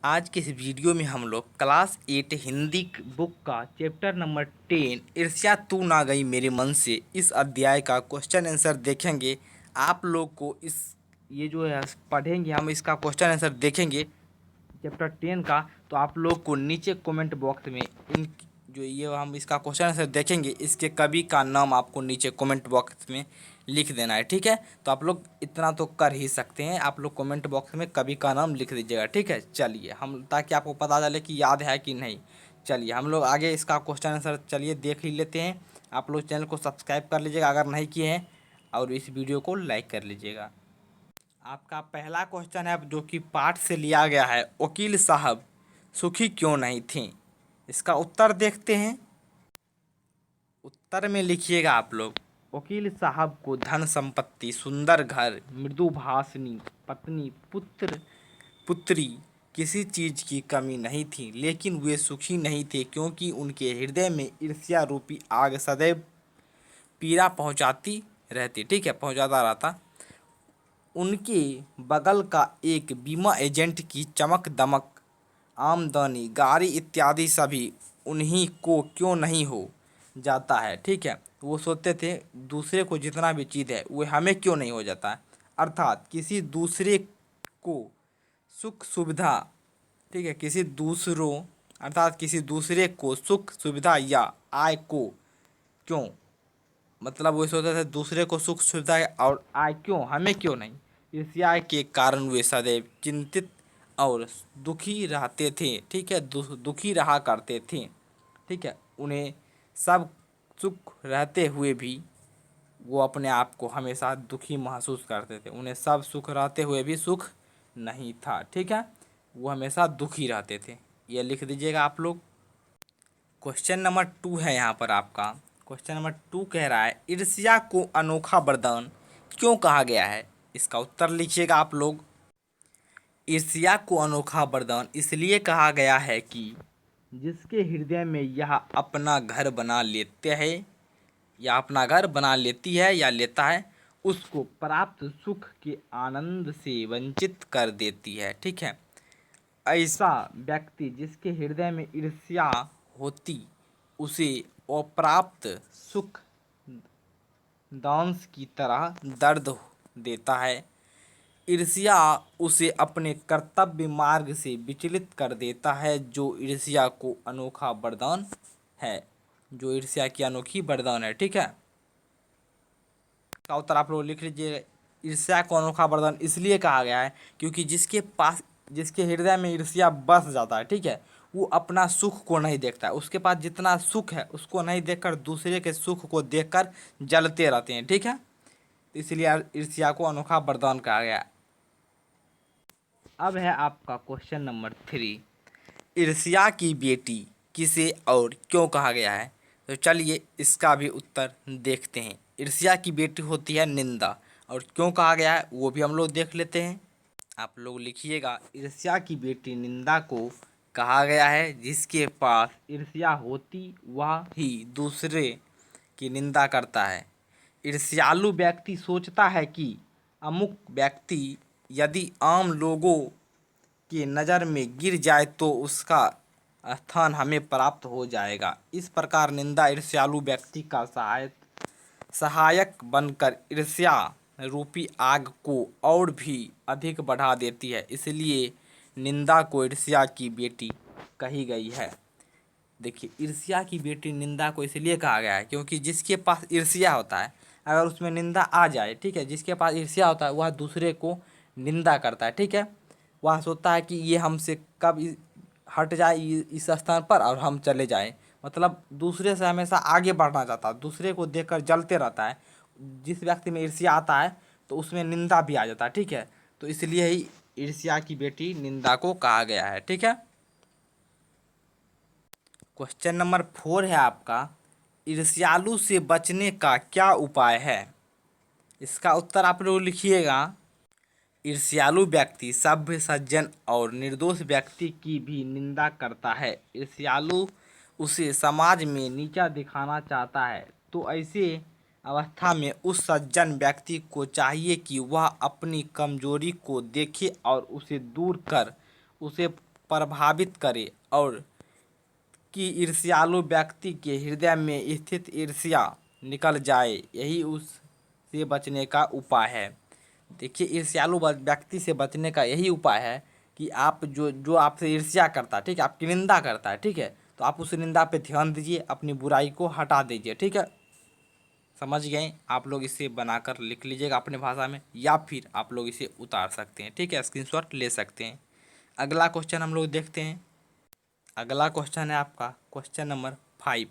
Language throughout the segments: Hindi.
आज के इस वीडियो में हम लोग क्लास 8 हिंदी बुक का चैप्टर नंबर 10 ईर्ष्या तू ना गई मेरे मन से इस अध्याय का क्वेश्चन आंसर देखेंगे। आप लोग को इस ये जो है पढ़ेंगे, हम इसका क्वेश्चन आंसर देखेंगे चैप्टर 10 का। तो आप लोग को नीचे कमेंट बॉक्स में इन जो ये हम इसका क्वेश्चन आंसर देखेंगे, इसके कवि का नाम आपको नीचे कमेंट बॉक्स में लिख देना है, ठीक है। तो आप लोग इतना तो कर ही सकते हैं, आप लोग कमेंट बॉक्स में कवि का नाम लिख दीजिएगा, ठीक है। चलिए हम ताकि आपको पता चले कि याद है कि नहीं। चलिए हम लोग आगे इसका क्वेश्चन आंसर चलिए देख ही लेते हैं। आप लोग चैनल को सब्सक्राइब कर लीजिएगा अगर नहीं किए हैं, और इस वीडियो को लाइक कर लीजिएगा। आपका पहला क्वेश्चन है जो कि पाठ से लिया गया है, वकील साहब सुखी क्यों नहीं थे। इसका उत्तर देखते हैं। उत्तर में लिखिएगा आप लोग, वकील साहब को धन संपत्ति, सुंदर घर, मृदुभाषिनी पत्नी, पुत्र पुत्री किसी चीज की कमी नहीं थी, लेकिन वे सुखी नहीं थे क्योंकि उनके हृदय में ईर्ष्या रूपी आग सदैव पीड़ा पहुंचाती रहती, ठीक है, पहुंचाता रहता। उनके बगल का एक बीमा एजेंट की चमक दमक, आमदनी, गाड़ी इत्यादि सभी उन्हीं को क्यों नहीं हो जाता है, ठीक है। वो सोचते थे दूसरे को जितना भी चीज़ है वो हमें क्यों नहीं हो जाता है, अर्थात किसी दूसरे को सुख सुविधा, ठीक है, किसी दूसरों अर्थात किसी दूसरे को सुख सुविधा या आय को क्यों, मतलब वो सोचते थे दूसरे को सुख सुविधा और आय क्यों, हमें क्यों नहीं। ईर्ष्या के कारण वे सदैव चिंतित और दुखी रहते थे, ठीक है, दुखी रहा करते थे, ठीक है। उन्हें सब सुख रहते हुए भी वो अपने आप को हमेशा दुखी महसूस करते थे। उन्हें सब सुख रहते हुए भी सुख नहीं था, ठीक है, वो हमेशा दुखी रहते थे। ये लिख दीजिएगा आप लोग। क्वेश्चन नंबर 2 है यहाँ पर आपका। क्वेश्चन नंबर 2 कह रहा है, ईर्ष्या को अनोखा वरदान क्यों कहा गया है। इसका उत्तर लिखिएगा आप लोग। ईर्ष्या को अनोखा वरदान इसलिए कहा गया है कि जिसके हृदय में यह अपना घर बना लेते हैं या अपना घर बना लेती है या लेता है, उसको प्राप्त सुख के आनंद से वंचित कर देती है, ठीक है। ऐसा व्यक्ति जिसके हृदय में ईर्ष्या होती उसे अप्राप्त सुख दांस की तरह दर्द देता है। ईर्ष्या उसे अपने कर्तव्य मार्ग से विचलित कर देता है। जो ईर्ष्या को अनोखा वरदान है, जो ईर्ष्या की अनोखी वरदान है, ठीक है। का उत्तर आप लोग लिख लीजिए। ईर्ष्या को अनोखा वरदान इसलिए कहा गया है क्योंकि जिसके हृदय में ईर्ष्या बस जाता है, ठीक है, वो अपना सुख को नहीं देखता है। उसके पास जितना सुख है उसको नहीं देखकर दूसरे के सुख को देखकर जलते रहते हैं, ठीक है। तो इसलिए ईर्ष्या को अनोखा वरदान कहा गया है। अब है आपका क्वेश्चन नंबर 3, ईर्ष्या की बेटी किसे और क्यों कहा गया है। तो चलिए इसका भी उत्तर देखते हैं। ईर्ष्या की बेटी होती है निंदा, और क्यों कहा गया है वो भी हम लोग देख लेते हैं। आप लोग लिखिएगा, ईर्ष्या की बेटी निंदा को कहा गया है जिसके पास ईर्ष्या होती वह ही दूसरे की निंदा करता है। ईर्ष्यालु व्यक्ति सोचता है कि अमुक व्यक्ति यदि आम लोगों की नज़र में गिर जाए तो उसका स्थान हमें प्राप्त हो जाएगा। इस प्रकार निंदा ईर्ष्यालु व्यक्ति का सहायक बनकर ईर्ष्या रूपी आग को और भी अधिक बढ़ा देती है। इसलिए निंदा को ईर्ष्या की बेटी कही गई है। देखिए, ईर्ष्या की बेटी निंदा को इसलिए कहा गया है क्योंकि जिसके पास ईर्ष्या होता है, अगर उसमें निंदा आ जाए, ठीक है, जिसके पास ईर्ष्या होता है वह दूसरे को निंदा करता है, ठीक है। वह सोचता है कि ये हमसे कब हट जाए इस स्थान पर और हम चले जाएं, मतलब दूसरे से हमेशा आगे बढ़ना चाहता है, दूसरे को देखकर जलते रहता है। जिस व्यक्ति में ईर्ष्या आता है तो उसमें निंदा भी आ जाता है, ठीक है। तो इसलिए ही ईर्ष्या की बेटी निंदा को कहा गया है, ठीक है। क्वेश्चन नंबर 4 है आपका, ईर्ष्यालु से बचने का क्या उपाय है। इसका उत्तर आप लोग लिखिएगा। ईर्ष्यालु व्यक्ति सभ्य, सज्जन और निर्दोष व्यक्ति की भी निंदा करता है। ईर्ष्यालु उसे समाज में नीचा दिखाना चाहता है, तो ऐसे अवस्था में उस सज्जन व्यक्ति को चाहिए कि वह अपनी कमजोरी को देखे और उसे दूर कर उसे प्रभावित करे और कि ईर्ष्यालु व्यक्ति के हृदय में स्थित ईर्ष्या निकल जाए, यही उससे बचने का उपाय है। देखिए, ईर्ष्यालु व्यक्ति से बचने का यही उपाय है कि आप जो जो आपसे ईर्ष्या करता है, ठीक है, आपकी निंदा करता है, ठीक है, तो आप उस निंदा पे ध्यान दीजिए, अपनी बुराई को हटा दीजिए, ठीक है। समझ गए? आप लोग इसे बनाकर लिख लीजिएगा अपने भाषा में, या फिर आप लोग इसे उतार सकते हैं, ठीक है, स्क्रीनशॉट ले सकते हैं। अगला क्वेश्चन हम लोग देखते हैं। अगला क्वेश्चन है आपका क्वेश्चन नंबर 5।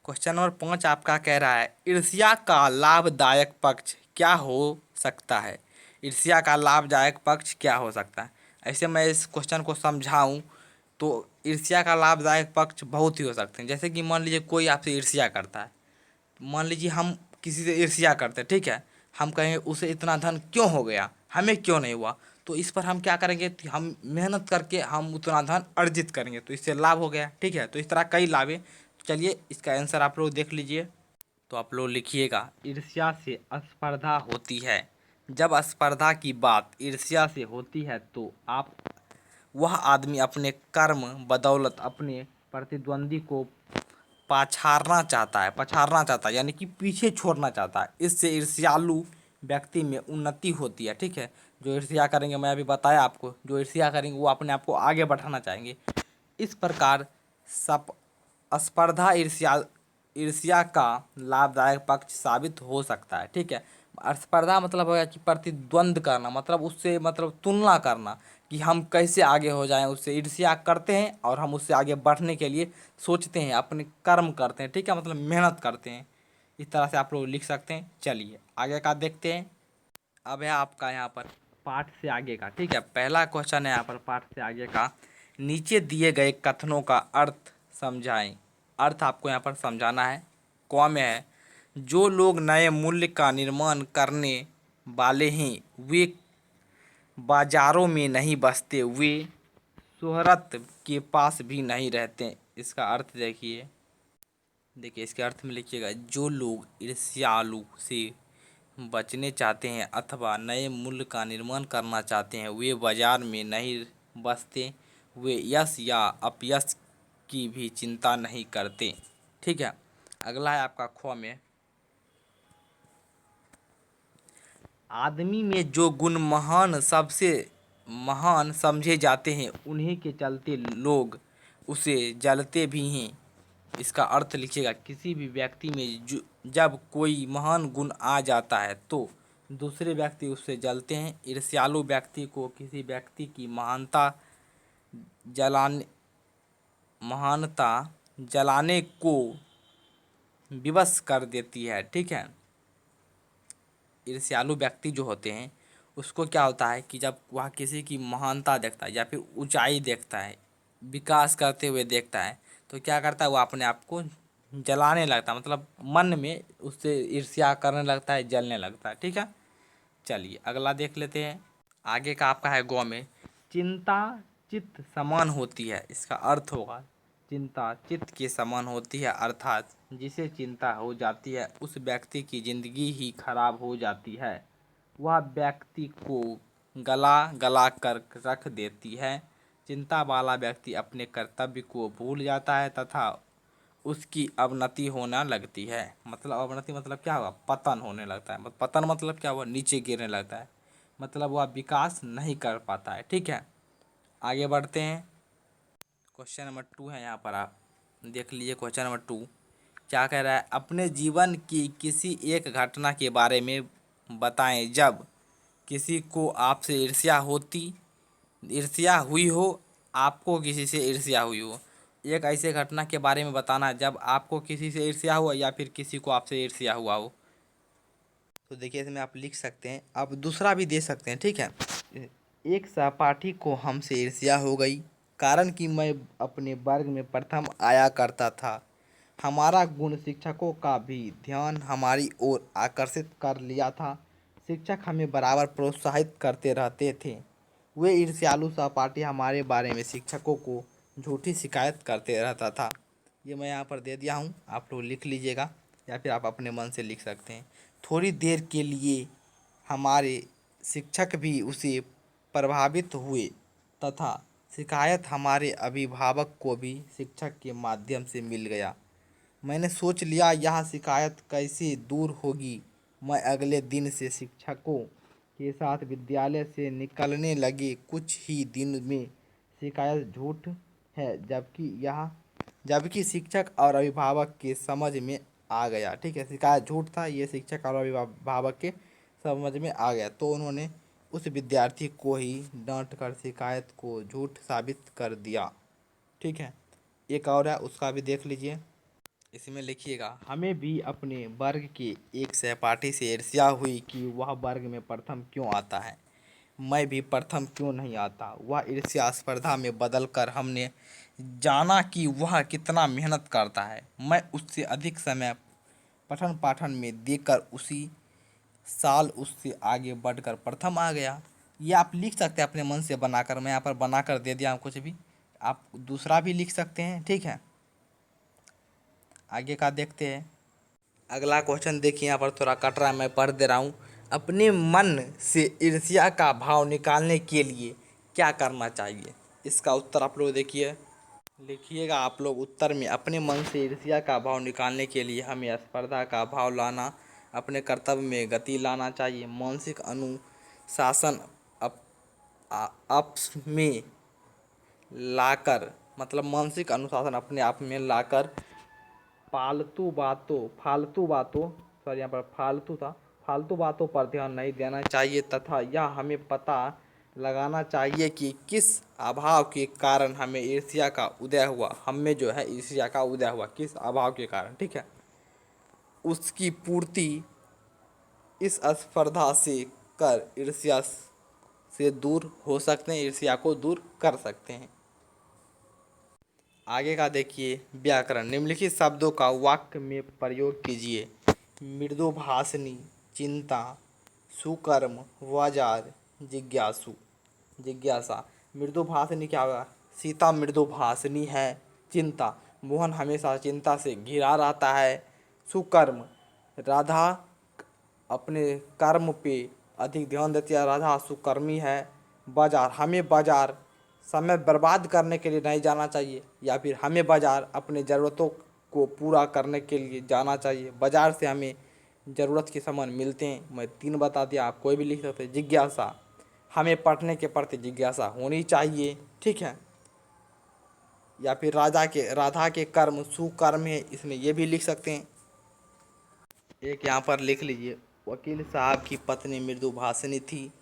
क्वेश्चन नंबर 5 आपका कह रहा है, ईर्ष्या का लाभदायक पक्ष क्या हो सकता है? ईर्ष्या का लाभदायक पक्ष क्या हो सकता है? ऐसे मैं इस क्वेश्चन को समझाऊं तो ईर्ष्या का लाभदायक पक्ष बहुत ही हो सकते हैं। जैसे कि मान लीजिए कोई आपसे ईर्ष्या करता है, मान लीजिए हम किसी से ईर्ष्या करते हैं, ठीक है, हम कहें उसे इतना धन क्यों हो गया, हमें क्यों नहीं हुआ, तो इस पर हम क्या करेंगे कि हम मेहनत करके हम उतना धन अर्जित करेंगे, तो इससे लाभ हो गया, ठीक है। तो इस तरह कई लाभ है। चलिए इसका आंसर आप लोग देख लीजिए। तो आप लोग लिखिएगा, ईर्ष्या से स्पर्धा होती है। जब स्पर्धा की बात ईर्ष्या से होती है तो आप वह आदमी अपने कर्म बदौलत अपने प्रतिद्वंदी को पछाड़ना चाहता है, यानी कि पीछे छोड़ना चाहता है। इससे ईर्ष्यालु व्यक्ति में उन्नति होती है, ठीक है। जो ईर्ष्या करेंगे, मैं अभी बताया आपको, जो ईर्ष्या करेंगे वो अपने आप को आगे बढ़ाना चाहेंगे। इस प्रकार सब स्पर्धा ईर्ष्या का लाभदायक पक्ष साबित हो सकता है, ठीक है। स्पर्धा मतलब हो गया कि प्रतिद्वंद करना, मतलब उससे मतलब तुलना करना कि हम कैसे आगे हो जाएं, उससे ईर्ष्या करते हैं और हम उससे आगे बढ़ने के लिए सोचते हैं, अपने कर्म करते हैं, ठीक है, मतलब मेहनत करते हैं। इस तरह से आप लोग लिख सकते हैं। चलिए आगे का देखते हैं। अब है आपका यहाँ पर पाठ से आगे का, ठीक है, पहला क्वेश्चन है यहाँ पर पाठ से आगे का, नीचे दिए गए कथनों का अर्थ समझाएं। अर्थ आपको यहाँ पर समझाना है। कौन में है, जो लोग नए मूल्य का निर्माण करने वाले हैं वे बाजारों में नहीं बसते, वे शोहरत के पास भी नहीं रहते। इसका अर्थ देखिए, इसके अर्थ में लिखिएगा, जो लोग ईर्ष्यालु से बचने चाहते हैं अथवा नए मूल्य का निर्माण करना चाहते हैं वे बाजार में नहीं बसते, वे यश या अपयश की भी चिंता नहीं करते, ठीक है। अगला है आपका ख में, आदमी में जो गुण महान सबसे महान समझे जाते हैं उन्हीं के चलते लोग उसे जलते भी हैं। इसका अर्थ लिखिएगा, किसी भी व्यक्ति में जब कोई महान गुण आ जाता है तो दूसरे व्यक्ति उससे जलते हैं। ईर्ष्यालु व्यक्ति को किसी व्यक्ति की जलाने महानता जलाने को विवश कर देती है, ठीक है। ईर्ष्यालु व्यक्ति जो होते हैं उसको क्या होता है कि जब वह किसी की महानता देखता है या फिर ऊंचाई देखता है, विकास करते हुए देखता है, तो क्या करता है, वो अपने आप को जलाने लगता है, मतलब मन में उससे ईर्ष्या करने लगता है, जलने लगता है, ठीक है। चलिए अगला देख लेते हैं। आगे का आपका है गौ में, चिंता चित्त समान होती है। इसका अर्थ होगा, चिंता चित्त के समान होती है, अर्थात जिसे चिंता हो जाती है उस व्यक्ति की जिंदगी ही खराब हो जाती है। वह व्यक्ति को गला गला कर रख देती है। चिंता वाला व्यक्ति अपने कर्तव्य को भूल जाता है तथा उसकी अवनति होना लगती है। मतलब अवनति मतलब क्या हुआ, पतन होने लगता है। पतन मतलब क्या हुआ, नीचे गिरने लगता है, मतलब वह विकास नहीं कर पाता है, ठीक है। आगे बढ़ते हैं। क्वेश्चन नंबर 2 है यहाँ पर, आप देख लीजिए। क्वेश्चन नंबर 2 क्या कह रहा है, अपने जीवन की किसी एक घटना के बारे में बताएं जब किसी को आपसे ईर्ष्या हुई हो, आपको किसी से ईर्ष्या हुई हो। एक ऐसे घटना के बारे में बताना जब आपको किसी से ईर्ष्या हुआ या फिर किसी को आपसे ईर्ष्या हुआ हो। तो देखिए इसमें आप लिख सकते हैं, आप दूसरा भी दे सकते हैं, ठीक है। एक सहपाठी को हमसे ईर्ष्या हो गई, कारण कि मैं अपने वर्ग में प्रथम आया करता था। हमारा गुण शिक्षकों का भी ध्यान हमारी ओर आकर्षित कर लिया था। शिक्षक हमें बराबर प्रोत्साहित करते रहते थे। वे ईर्ष्यालु सहपाठी हमारे बारे में शिक्षकों को झूठी शिकायत करते रहता था। ये मैं यहाँ पर दे दिया हूँ, आप लोग लिख लीजिएगा या फिर आप अपने मन से लिख सकते हैं। थोड़ी देर के लिए हमारे शिक्षक भी उसे प्रभावित हुए तथा शिकायत हमारे अभिभावक को भी शिक्षक के माध्यम से मिल गया। मैंने सोच लिया यह शिकायत कैसे दूर होगी। मैं अगले दिन से शिक्षकों के साथ विद्यालय से निकलने लगे। कुछ ही दिन में शिकायत झूठ है, जबकि शिक्षक और अभिभावक के समझ में आ गया। ठीक है, शिकायत झूठ था, ये शिक्षक और अभिभावक के समझ में आ गया, तो उन्होंने उस विद्यार्थी को ही डांट कर शिकायत को झूठ साबित कर दिया। ठीक है, एक और है, उसका भी देख लीजिए। इसमें लिखिएगा, हमें भी अपने वर्ग के एक सहपाठी से ईर्ष्या हुई कि वह वर्ग में प्रथम क्यों आता है, मैं भी प्रथम क्यों नहीं आता। वह ईर्ष्या स्पर्धा में बदल कर हमने जाना कि वह कितना मेहनत करता है। मैं उससे अधिक समय पठन पाठन में देकर उसी साल उससे आगे बढ़कर प्रथम आ गया। ये आप लिख सकते हैं अपने मन से बनाकर, मैं यहाँ पर बनाकर दे दिया हूँ कुछ भी, आप दूसरा भी लिख सकते हैं। ठीक है, आगे का देखते हैं। अगला क्वेश्चन देखिए, यहाँ पर थोड़ा कट रहा है, मैं पढ़ दे रहा हूँ। अपने मन से ईर्ष्या का भाव निकालने के लिए क्या करना चाहिए? इसका उत्तर आप लोग देखिए, लिखिएगा आप लोग उत्तर में। अपने मन से ईर्ष्या का भाव निकालने के लिए हमें स्पर्धा का भाव लाना, अपने कर्तव्य में गति लाना चाहिए, मानसिक अनुशासन आपस में लाकर, मतलब मानसिक अनुशासन अपने आप में लाकर फालतू बातों सॉरी यहाँ पर फालतू था, फालतू बातों पर ध्यान नहीं देना चाहिए तथा यह हमें पता लगाना चाहिए कि किस अभाव के कारण हमें ईर्ष्या का उदय हुआ, हमें जो है ईर्ष्या का उदय हुआ किस अभाव के कारण। ठीक है, उसकी पूर्ति इस स्पर्धा से कर ईर्ष्या से दूर हो सकते हैं, ईर्ष्या को दूर कर सकते हैं। आगे का देखिए, व्याकरण। निम्नलिखित शब्दों का वाक्य में प्रयोग कीजिए। मृदुभाषिनी, चिंता, सुकर्म, वजार, जिज्ञासु, जिज्ञासा। मृदुभाषिनी क्या होगा? सीता मृदुभाषिनी है। चिंता, मोहन हमेशा चिंता से घिरा रहता है। सुकर्म, राधा अपने कर्म पे अधिक ध्यान देती है, राधा सुकर्मी है। बाजार, हमें बाजार समय बर्बाद करने के लिए नहीं जाना चाहिए, या फिर हमें बाजार अपने ज़रूरतों को पूरा करने के लिए जाना चाहिए। बाजार से हमें ज़रूरत के सामान मिलते हैं। मैं 3 बता दिया, आप कोई भी लिख सकते हैं। जिज्ञासा, हमें पढ़ने के प्रति जिज्ञासा होनी चाहिए। ठीक है, या फिर राधा के कर्म सुकर्म है, इसमें ये भी लिख सकते हैं। एक यहाँ पर लिख लीजिए, वकील साहब की पत्नी मृदुभाषिनी थी।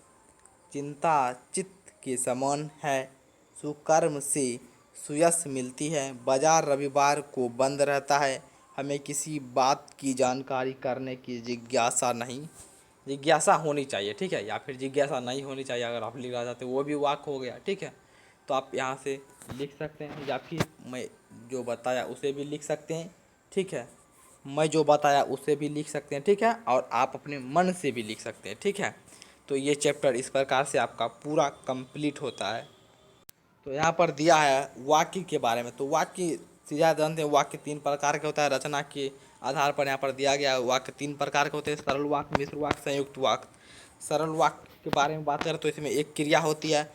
चिंता चित्त के समान है। सुकर्म से सुयश मिलती है। बाजार रविवार को बंद रहता है। हमें किसी बात की जानकारी करने की जिज्ञासा होनी चाहिए। ठीक है, या फिर जिज्ञासा नहीं होनी चाहिए, अगर आप लिखना चाहते वो भी वाक्य हो गया। ठीक है, तो आप यहाँ से लिख सकते हैं, या फिर मैं जो बताया उसे भी लिख सकते हैं। ठीक है, मैं जो बताया उसे भी लिख सकते हैं। ठीक है, और आप अपने मन से भी लिख सकते हैं। ठीक है, तो ये चैप्टर इस प्रकार से आपका पूरा कंप्लीट होता है। तो यहाँ पर दिया है वाक्य के बारे में। तो वाक्य सीधा जानते हैं, वाक्य 3 प्रकार के होता है। रचना के आधार पर यहाँ पर दिया गया है, वाक्य 3 प्रकार के होते हैं: सरल वाक्य, मिश्र वाक्य, संयुक्त वाक्य। सरल वाक्य के बारे में बात करें तो इसमें एक क्रिया होती है,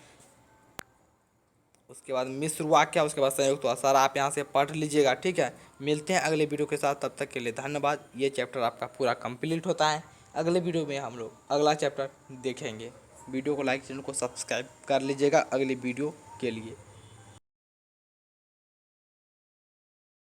उसके बाद मिश्र वाक्य, उसके बाद संयुक्त वाक्य। सर आप यहाँ से पढ़ लीजिएगा। ठीक है, मिलते हैं अगले वीडियो के साथ, तब तक के लिए धन्यवाद। ये चैप्टर आपका पूरा कंप्लीट होता है। अगले वीडियो में हम लोग अगला चैप्टर देखेंगे। वीडियो को लाइक, चैनल को सब्सक्राइब कर लीजिएगा अगली वीडियो के लिए।